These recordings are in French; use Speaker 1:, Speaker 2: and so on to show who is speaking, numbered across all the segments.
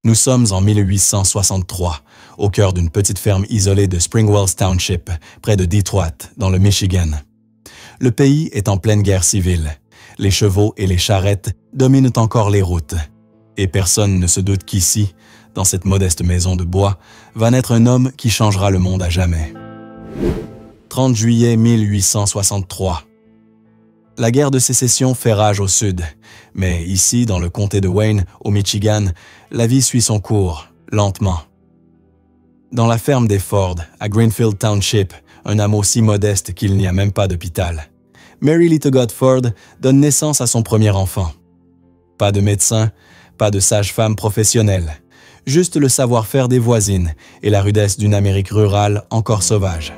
Speaker 1: Nous sommes en 1863, au cœur d'une petite ferme isolée de Springwells Township, près de Detroit, dans le Michigan. Le pays est en pleine guerre civile. Les chevaux et les charrettes dominent encore les routes. Et personne ne se doute qu'ici, dans cette modeste maison de bois, va naître un homme qui changera le monde à jamais. 30 juillet 1863. La guerre de sécession fait rage au sud, mais ici, dans le comté de Wayne, au Michigan, la vie suit son cours, lentement. Dans la ferme des Ford, à Greenfield Township, un hameau si modeste qu'il n'y a même pas d'hôpital, Mary Littlegodt Ford donne naissance à son premier enfant. Pas de médecin, pas de sage-femme professionnelle, juste le savoir-faire des voisines et la rudesse d'une Amérique rurale encore sauvage.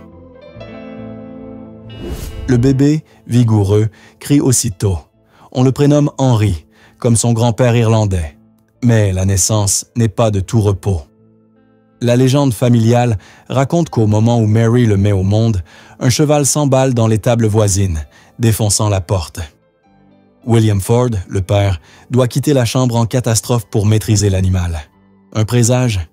Speaker 1: Le bébé, vigoureux, crie aussitôt. On le prénomme Henry, comme son grand-père irlandais. Mais la naissance n'est pas de tout repos. La légende familiale raconte qu'au moment où Mary le met au monde, un cheval s'emballe dans l'étable voisine, défonçant la porte. William Ford, le père, doit quitter la chambre en catastrophe pour maîtriser l'animal. Un présage?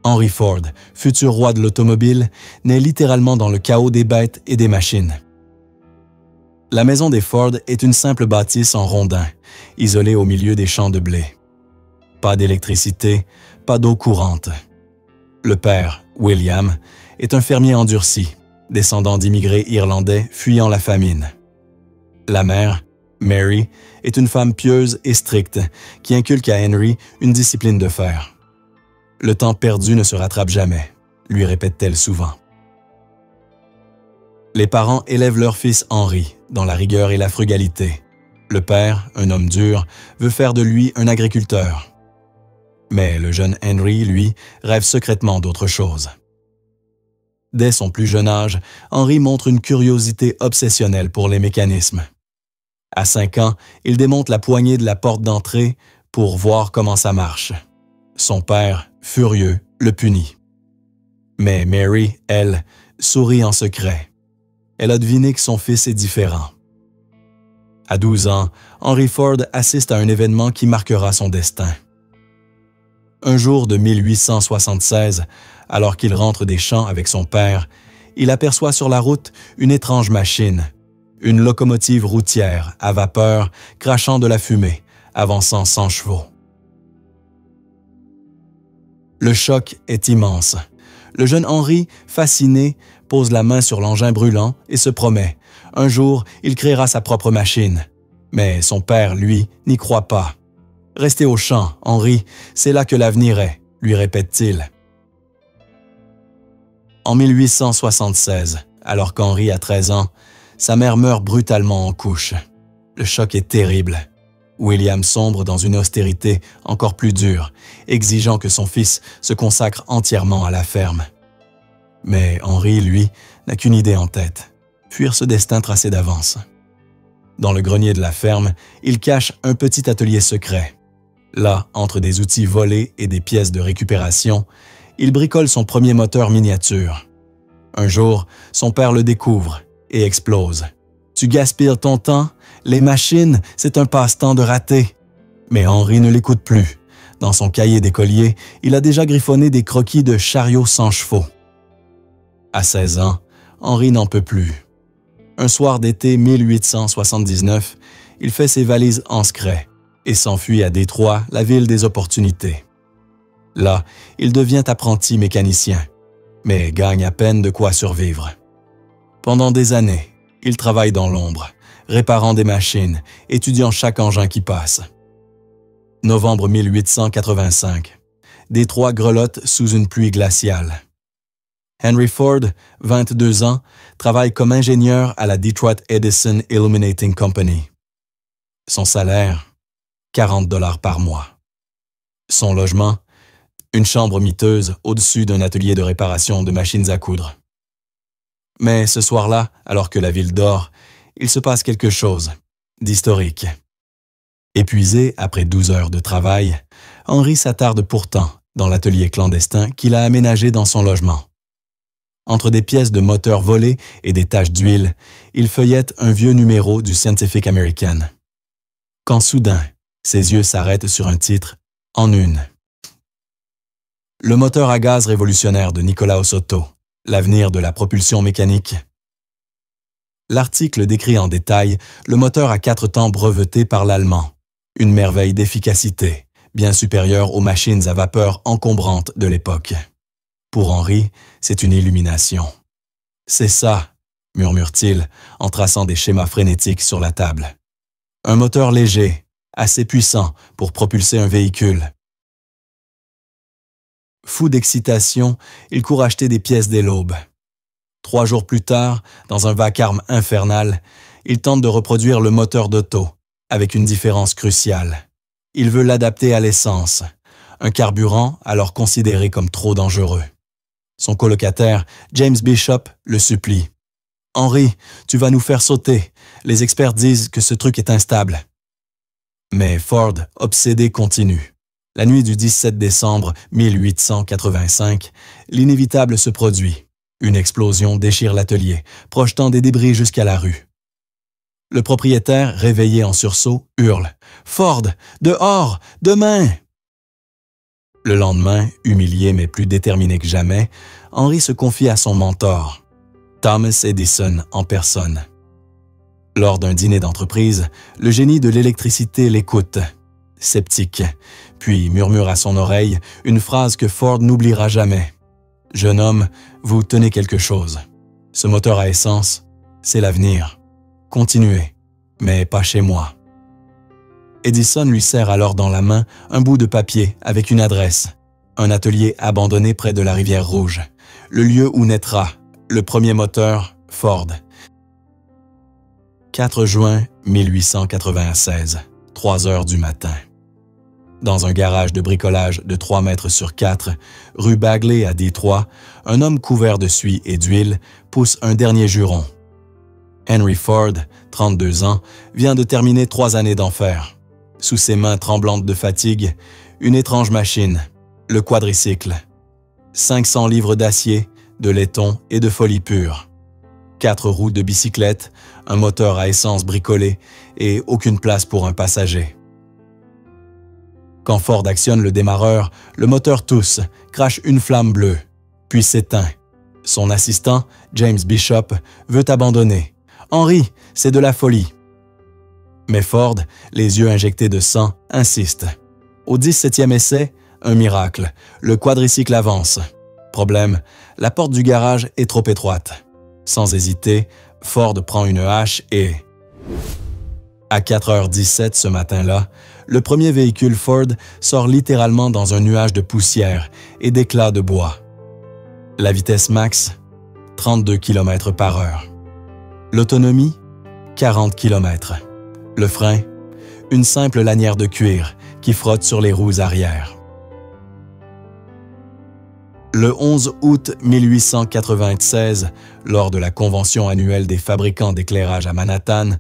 Speaker 1: Henry Ford, futur roi de l'automobile, naît littéralement dans le chaos des bêtes et des machines. La maison des Ford est une simple bâtisse en rondin, isolée au milieu des champs de blé. Pas d'électricité, pas d'eau courante. Le père, William, est un fermier endurci, descendant d'immigrés irlandais fuyant la famine. La mère, Mary, est une femme pieuse et stricte qui inculque à Henry une discipline de fer. « Le temps perdu ne se rattrape jamais », lui répète-t-elle souvent. Les parents élèvent leur fils Henry dans la rigueur et la frugalité. Le père, un homme dur, veut faire de lui un agriculteur. Mais le jeune Henry, lui, rêve secrètement d'autre chose. Dès son plus jeune âge, Henry montre une curiosité obsessionnelle pour les mécanismes. À 5 ans, il démonte la poignée de la porte d'entrée pour voir comment ça marche. Son père, furieux, le punit. Mais Mary, elle, sourit en secret. Elle a deviné que son fils est différent. À 12 ans, Henry Ford assiste à un événement qui marquera son destin. Un jour de 1876, alors qu'il rentre des champs avec son père, il aperçoit sur la route une étrange machine, une locomotive routière à vapeur crachant de la fumée, avançant 100 chevaux. Le choc est immense. Le jeune Henry, fasciné, pose la main sur l'engin brûlant et se promet. Un jour, il créera sa propre machine. Mais son père, lui, n'y croit pas. « Restez au champ, Henry, c'est là que l'avenir est », lui répète-t-il. En 1876, alors qu'Henry a 13 ans, sa mère meurt brutalement en couche. Le choc est terrible. William sombre dans une austérité encore plus dure, exigeant que son fils se consacre entièrement à la ferme. Mais Henry, lui, n'a qu'une idée en tête, fuir ce destin tracé d'avance. Dans le grenier de la ferme, il cache un petit atelier secret. Là, entre des outils volés et des pièces de récupération, il bricole son premier moteur miniature. Un jour, son père le découvre et explose. « Tu gaspilles ton temps? Les machines, c'est un passe-temps de raté. » Mais Henry ne l'écoute plus. Dans son cahier d'écolier, il a déjà griffonné des croquis de chariots sans chevaux. À 16 ans, Henry n'en peut plus. Un soir d'été 1879, il fait ses valises en secret et s'enfuit à Détroit, la ville des opportunités. Là, il devient apprenti mécanicien, mais gagne à peine de quoi survivre. Pendant des années, il travaille dans l'ombre, réparant des machines, étudiant chaque engin qui passe. Novembre 1885. Détroit grelotte sous une pluie glaciale. Henry Ford, 22 ans, travaille comme ingénieur à la Detroit Edison Illuminating Company. Son salaire, 40 $ par mois. Son logement, une chambre miteuse au-dessus d'un atelier de réparation de machines à coudre. Mais ce soir-là, alors que la ville dort, il se passe quelque chose d'historique. Épuisé après 12 heures de travail, Henry s'attarde pourtant dans l'atelier clandestin qu'il a aménagé dans son logement. Entre des pièces de moteur volées et des taches d'huile, il feuillette un vieux numéro du Scientific American. Quand soudain, ses yeux s'arrêtent sur un titre en une. Le moteur à gaz révolutionnaire de Nicolaus Otto, l'avenir de la propulsion mécanique. L'article décrit en détail le moteur à 4 temps breveté par l'Allemand, une merveille d'efficacité, bien supérieure aux machines à vapeur encombrantes de l'époque. Pour Henry, c'est une illumination. « C'est ça », murmure-t-il en traçant des schémas frénétiques sur la table. Un moteur léger, assez puissant pour propulser un véhicule. Fou d'excitation, il court acheter des pièces dès l'aube. 3 jours plus tard, dans un vacarme infernal, il tente de reproduire le moteur d'Otto, avec une différence cruciale. Il veut l'adapter à l'essence, un carburant alors considéré comme trop dangereux. Son colocataire, James Bishop, le supplie. « Henry, tu vas nous faire sauter. Les experts disent que ce truc est instable. » Mais Ford, obsédé, continue. La nuit du 17 décembre 1885, l'inévitable se produit. Une explosion déchire l'atelier, projetant des débris jusqu'à la rue. Le propriétaire, réveillé en sursaut, hurle « Ford, dehors, demain !» Le lendemain, humilié mais plus déterminé que jamais, Henry se confie à son mentor, Thomas Edison en personne. Lors d'un dîner d'entreprise, le génie de l'électricité l'écoute, sceptique, puis murmure à son oreille une phrase que Ford n'oubliera jamais. « Jeune homme, vous tenez quelque chose. Ce moteur à essence, c'est l'avenir. Continuez, mais pas chez moi. » Edison lui serre alors dans la main un bout de papier avec une adresse, un atelier abandonné près de la rivière Rouge, le lieu où naîtra le premier moteur Ford. 4 juin 1896, 3 heures du matin. Dans un garage de bricolage de 3 mètres sur 4, rue Bagley à Détroit, un homme couvert de suie et d'huile pousse un dernier juron. Henry Ford, 32 ans, vient de terminer 3 années d'enfer. Sous ses mains tremblantes de fatigue, une étrange machine, le quadricycle. 500 livres d'acier, de laiton et de folie pure. 4 roues de bicyclette, un moteur à essence bricolé et aucune place pour un passager. Quand Ford actionne le démarreur, le moteur tousse, crache une flamme bleue, puis s'éteint. Son assistant, James Bishop, veut abandonner. « Henry, c'est de la folie !» Mais Ford, les yeux injectés de sang, insiste. Au 17e essai, un miracle, le quadricycle avance. Problème, la porte du garage est trop étroite. Sans hésiter, Ford prend une hache et... À 4h17 ce matin-là, le premier véhicule Ford sort littéralement dans un nuage de poussière et d'éclats de bois. La vitesse max, 32 km/h. L'autonomie, 40 km. Le frein, une simple lanière de cuir qui frotte sur les roues arrière. Le 11 août 1896, lors de la convention annuelle des fabricants d'éclairage à Manhattan,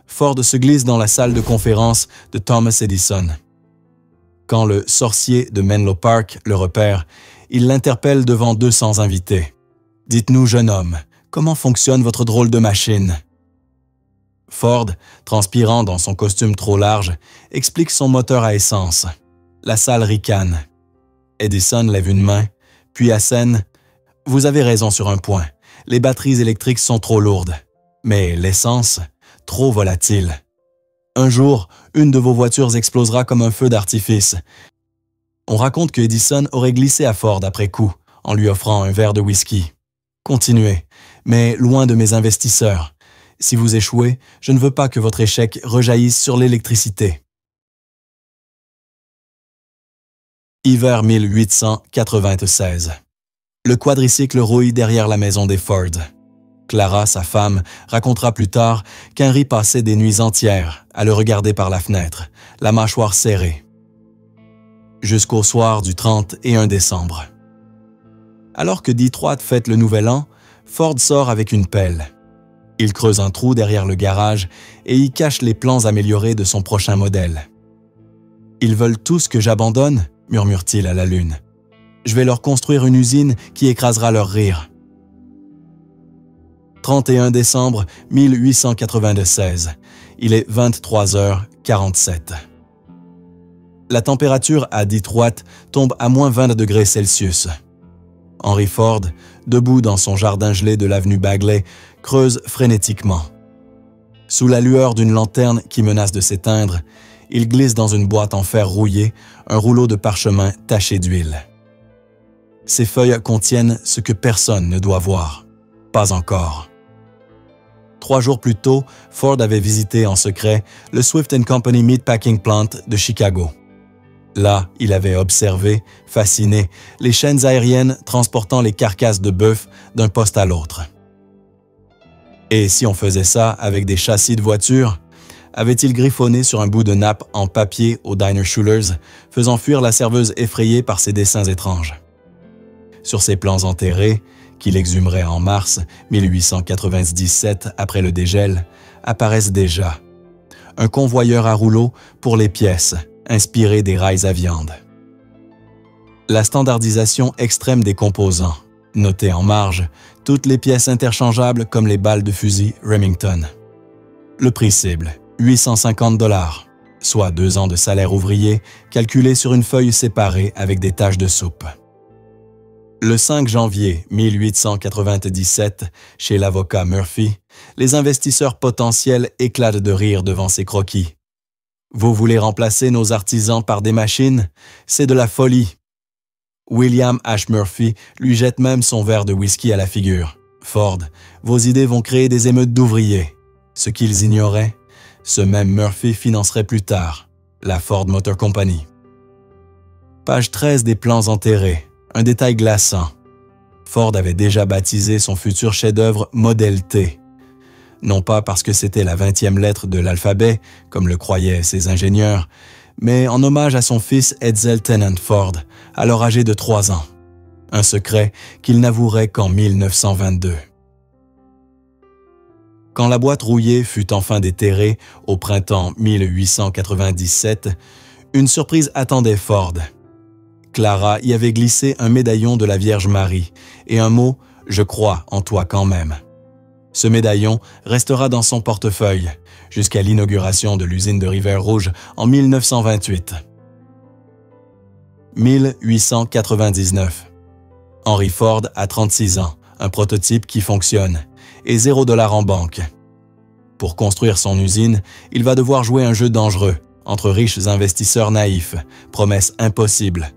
Speaker 1: Ford se glisse dans la salle de conférence de Thomas Edison. Quand le sorcier de Menlo Park le repère, il l'interpelle devant 200 invités. « Dites-nous, jeune homme, comment fonctionne votre drôle de machine ?» Ford, transpirant dans son costume trop large, explique son moteur à essence. La salle ricane. Edison lève une main, puis assène. « Vous avez raison sur un point. Les batteries électriques sont trop lourdes. Mais l'essence, trop volatile. Un jour, une de vos voitures explosera comme un feu d'artifice. » On raconte que Edison aurait glissé à Ford après coup, en lui offrant un verre de whisky. « Continuez, mais loin de mes investisseurs. Si vous échouez, je ne veux pas que votre échec rejaillisse sur l'électricité. » Hiver 1896. Le quadricycle rouille derrière la maison des Ford. Clara, sa femme, racontera plus tard qu'Henry passait des nuits entières à le regarder par la fenêtre, la mâchoire serrée. Jusqu'au soir du 31 décembre. Alors que Detroit fête le Nouvel An, Ford sort avec une pelle. Il creuse un trou derrière le garage et y cache les plans améliorés de son prochain modèle. « Ils veulent tous que j'abandonne ?» murmure-t-il à la lune. « Je vais leur construire une usine qui écrasera leur rire. » 31 décembre 1896. Il est 23h47. La température à Detroit tombe à moins 20 degrés Celsius. Henry Ford, debout dans son jardin gelé de l'avenue Bagley, creuse frénétiquement. Sous la lueur d'une lanterne qui menace de s'éteindre, il glisse dans une boîte en fer rouillé un rouleau de parchemin taché d'huile. Ces feuilles contiennent ce que personne ne doit voir. Pas encore. 3 jours plus tôt, Ford avait visité en secret le Swift & Company Meatpacking Plant de Chicago. Là, il avait observé, fasciné, les chaînes aériennes transportant les carcasses de bœuf d'un poste à l'autre. Et si on faisait ça avec des châssis de voitures, avait-il griffonné sur un bout de nappe en papier au Diner Schuler's, faisant fuir la serveuse effrayée par ses dessins étranges. Sur ses plans enterrés, qu'il exhumerait en mars 1897 après le dégel, apparaissent déjà un convoyeur à rouleau pour les pièces, inspiré des rails à viande. La standardisation extrême des composants, notée en marge, toutes les pièces interchangeables comme les balles de fusil Remington. Le prix cible, 850 $, soit 2 ans de salaire ouvrier, calculé sur une feuille séparée avec des taches de soupe. Le 5 janvier 1897, chez l'avocat Murphy, les investisseurs potentiels éclatent de rire devant ces croquis. Vous voulez remplacer nos artisans par des machines? C'est de la folie. William H. Murphy lui jette même son verre de whisky à la figure. Ford, vos idées vont créer des émeutes d'ouvriers. Ce qu'ils ignoraient, ce même Murphy financerait plus tard la Ford Motor Company. Page 13 des plans enterrés, un détail glaçant. Ford avait déjà baptisé son futur chef-d'œuvre Model T. Non pas parce que c'était la 20e lettre de l'alphabet, comme le croyaient ses ingénieurs, mais en hommage à son fils Edsel Tennant Ford, alors âgé de 3 ans. Un secret qu'il n'avouerait qu'en 1922. Quand la boîte rouillée fut enfin déterrée au printemps 1897, une surprise attendait Ford. Clara y avait glissé un médaillon de la Vierge Marie et un mot « Je crois en toi quand même ». Ce médaillon restera dans son portefeuille jusqu'à l'inauguration de l'usine de Rivière-Rouge en 1928. 1899. Henry Ford a 36 ans, un prototype qui fonctionne, et $0 en banque. Pour construire son usine, il va devoir jouer un jeu dangereux entre riches investisseurs naïfs, promesses impossibles,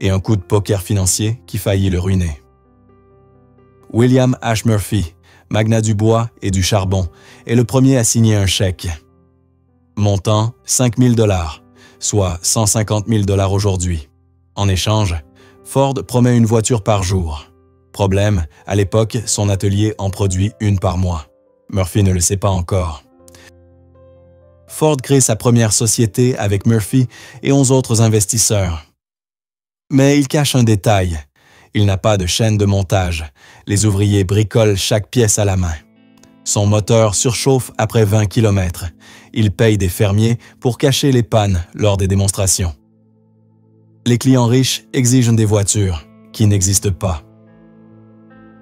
Speaker 1: et un coup de poker financier qui faillit le ruiner. William H. Murphy, magnat du bois et du charbon, est le premier à signer un chèque. Montant $5 000, soit $150 000 aujourd'hui. En échange, Ford promet une voiture par jour. Problème, à l'époque, son atelier en produit une par mois. Murphy ne le sait pas encore. Ford crée sa première société avec Murphy et 11 autres investisseurs. Mais il cache un détail. Il n'a pas de chaîne de montage. Les ouvriers bricolent chaque pièce à la main. Son moteur surchauffe après 20 km. Il paye des fermiers pour cacher les pannes lors des démonstrations. Les clients riches exigent des voitures qui n'existent pas.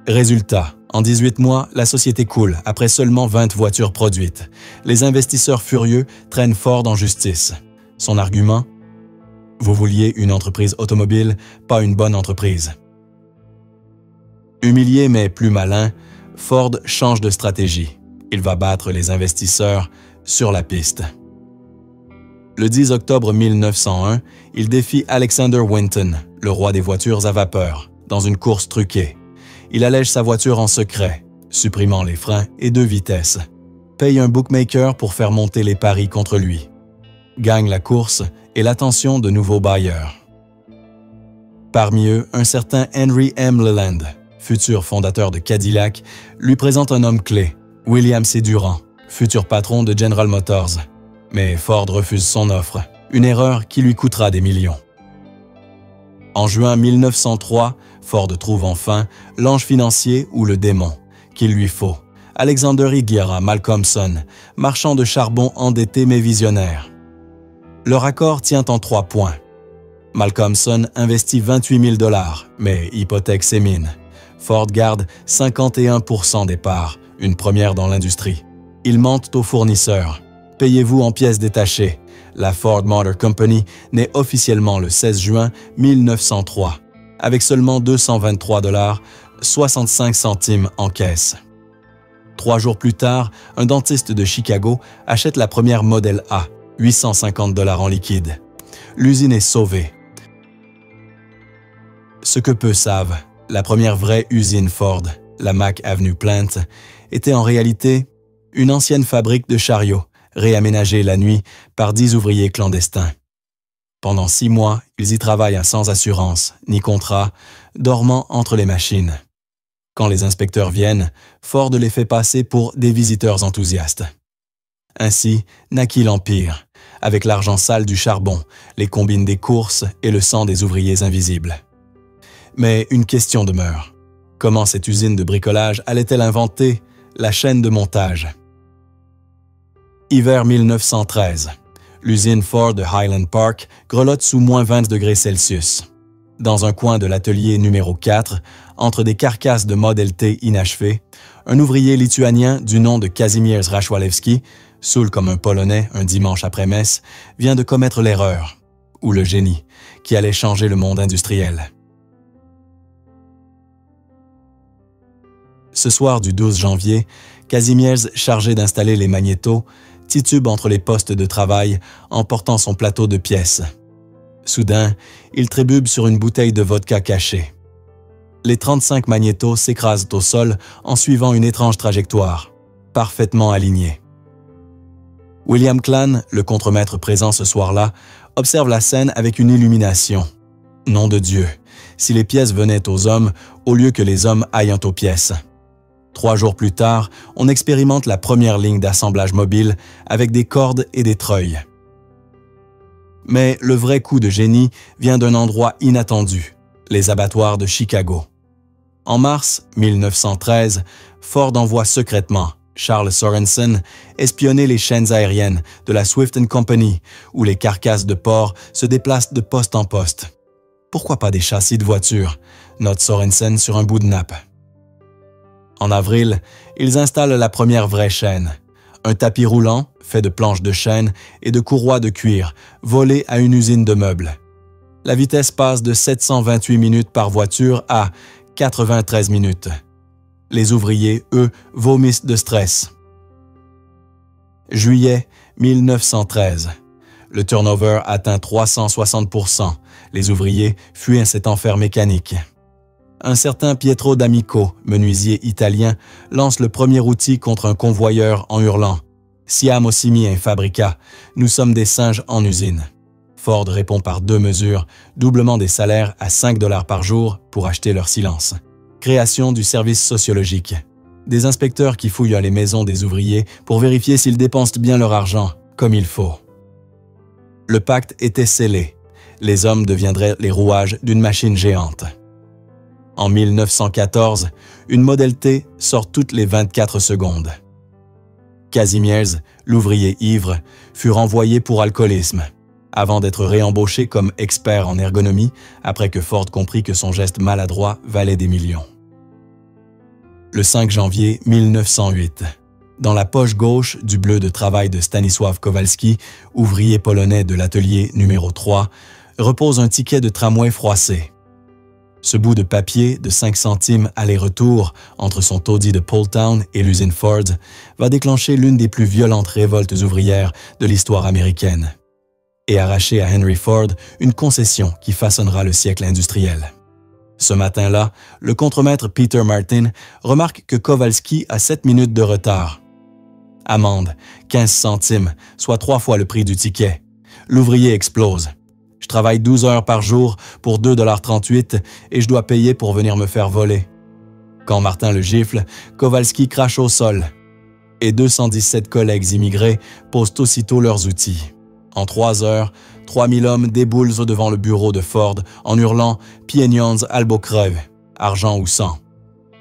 Speaker 1: Résultat, en 18 mois, la société coule après seulement 20 voitures produites. Les investisseurs furieux traînent Ford en justice. Son argument? Vous vouliez une entreprise automobile, pas une bonne entreprise. Humilié mais plus malin, Ford change de stratégie. Il va battre les investisseurs sur la piste. Le 10 octobre 1901, il défie Alexander Winton, le roi des voitures à vapeur, dans une course truquée. Il allège sa voiture en secret, supprimant les freins et 2 vitesses. Paye un bookmaker pour faire monter les paris contre lui. Gagne la course et l'attention de nouveaux bailleurs. Parmi eux, un certain Henry M. Leland, futur fondateur de Cadillac, lui présente un homme clé, William C. Durant, futur patron de General Motors. Mais Ford refuse son offre, une erreur qui lui coûtera des millions. En juin 1903, Ford trouve enfin l'ange financier ou le démon qu'il lui faut, Alexander Higuera Malcolmson, marchand de charbon endetté mais visionnaire. Leur accord tient en 3 points. Malcolmson investit $28 000, mais hypothèque ses mines. Ford garde 51% des parts, une première dans l'industrie. Ils mentent aux fournisseurs. Payez-vous en pièces détachées. La Ford Motor Company naît officiellement le 16 juin 1903, avec seulement 223 $, 65 centimes en caisse. 3 jours plus tard, un dentiste de Chicago achète la première Model A, 850 $ en liquide. L'usine est sauvée. Ce que peu savent, la première vraie usine Ford, la Mack Avenue Plant, était en réalité une ancienne fabrique de chariots, réaménagée la nuit par 10 ouvriers clandestins. Pendant 6 mois, ils y travaillent sans assurance, ni contrat, dormant entre les machines. Quand les inspecteurs viennent, Ford les fait passer pour des visiteurs enthousiastes. Ainsi naquit l'Empire, avec l'argent sale du charbon, les combines des courses et le sang des ouvriers invisibles. Mais une question demeure. Comment cette usine de bricolage allait-elle inventer la chaîne de montage? Hiver 1913. L'usine Ford de Highland Park grelotte sous moins 20 degrés Celsius. Dans un coin de l'atelier numéro 4, entre des carcasses de Model T inachevées, un ouvrier lituanien du nom de Kazimierz Rachwalewski, saoul comme un Polonais un dimanche après-messe, vient de commettre l'erreur, ou le génie, qui allait changer le monde industriel. Ce soir du 12 janvier, Kazimierz, chargé d'installer les magnétos, titube entre les postes de travail en portant son plateau de pièces. Soudain, il trébuche sur une bouteille de vodka cachée. Les 35 magnétos s'écrasent au sol en suivant une étrange trajectoire, parfaitement alignée. William Clan, le contremaître présent ce soir-là, observe la scène avec une illumination. Nom de Dieu, si les pièces venaient aux hommes au lieu que les hommes aillent aux pièces. 3 jours plus tard, on expérimente la première ligne d'assemblage mobile avec des cordes et des treuils. Mais le vrai coup de génie vient d'un endroit inattendu, les abattoirs de Chicago. En mars 1913, Ford envoie secrètement Charles Sorensen espionner les chaînes aériennes de la Swift & Company, où les carcasses de porc se déplacent de poste en poste. Pourquoi pas des châssis de voitures, note Sorensen sur un bout de nappe. En avril, ils installent la première vraie chaîne. Un tapis roulant, fait de planches de chêne et de courroies de cuir, volé à une usine de meubles. La vitesse passe de 728 minutes par voiture à 93 minutes. Les ouvriers, eux, vomissent de stress. Juillet 1913. Le turnover atteint 360%. Les ouvriers fuient cet enfer mécanique. Un certain Pietro D'Amico, menuisier italien, lance le premier outil contre un convoyeur en hurlant « Siamo simili in fabbrica, nous sommes des singes en usine ». Ford répond par 2 mesures, doublement des salaires à 5 $ par jour pour acheter leur silence. Création du service sociologique. Des inspecteurs qui fouillent les maisons des ouvriers pour vérifier s'ils dépensent bien leur argent, comme il faut. Le pacte était scellé. Les hommes deviendraient les rouages d'une machine géante. En 1914, une Model T sort toutes les 24 secondes. Kazimierz, l'ouvrier ivre, fut renvoyé pour alcoolisme, avant d'être réembauché comme expert en ergonomie après que Ford comprit que son geste maladroit valait des millions. Le 5 janvier 1908, dans la poche gauche du bleu de travail de Stanisław Kowalski, ouvrier polonais de l'atelier numéro 3, repose un ticket de tramway froissé. Ce bout de papier de 5 centimes aller-retour entre son taudis de Poletown et l'usine Ford va déclencher l'une des plus violentes révoltes ouvrières de l'histoire américaine et arracher à Henry Ford une concession qui façonnera le siècle industriel. Ce matin-là, le contremaître Peter Martin remarque que Kowalski a 7 minutes de retard. Amende, 15 centimes, soit 3 fois le prix du ticket. L'ouvrier explose. Je travaille 12 heures par jour pour 2,38 $ et je dois payer pour venir me faire voler. Quand Martin le gifle, Kowalski crache au sol. Et 217 collègues immigrés posent aussitôt leurs outils. En 3 heures, 3000 hommes déboulent devant le bureau de Ford en hurlant « Pieniądze albo krew » argent ou sang.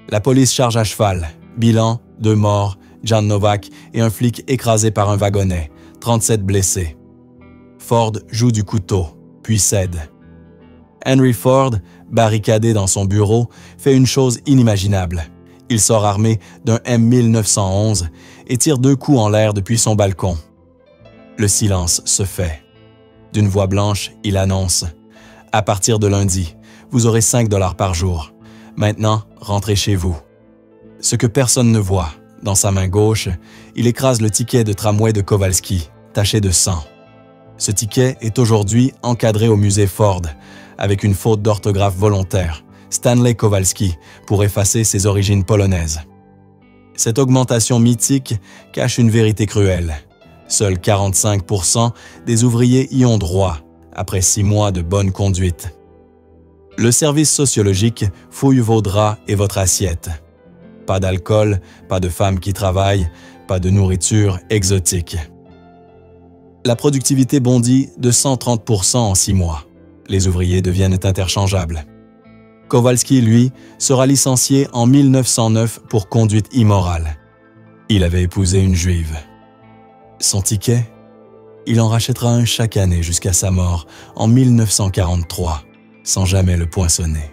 Speaker 1: La police charge à cheval. Bilan, 2 morts, Jan Nowak et un flic écrasé par un wagonnet, 37 blessés. Ford joue du couteau, puis cède. Henry Ford, barricadé dans son bureau, fait une chose inimaginable. Il sort armé d'un M1911 et tire 2 coups en l'air depuis son balcon. Le silence se fait. D'une voix blanche, il annonce « À partir de lundi, vous aurez 5 $ par jour. Maintenant, rentrez chez vous. » Ce que personne ne voit, dans sa main gauche, il écrase le ticket de tramway de Kowalski, taché de sang. Ce ticket est aujourd'hui encadré au musée Ford, avec une faute d'orthographe volontaire, Stanley Kowalski, pour effacer ses origines polonaises. Cette augmentation mythique cache une vérité cruelle. Seuls 45% des ouvriers y ont droit, après 6 mois de bonne conduite. Le service sociologique fouille vos draps et votre assiette. Pas d'alcool, pas de femmes qui travaillent, pas de nourriture exotique. La productivité bondit de 130% en 6 mois. Les ouvriers deviennent interchangeables. Kowalski, lui, sera licencié en 1909 pour conduite immorale. Il avait épousé une juive. Son ticket? Il en rachètera un chaque année jusqu'à sa mort en 1943, sans jamais le poinçonner.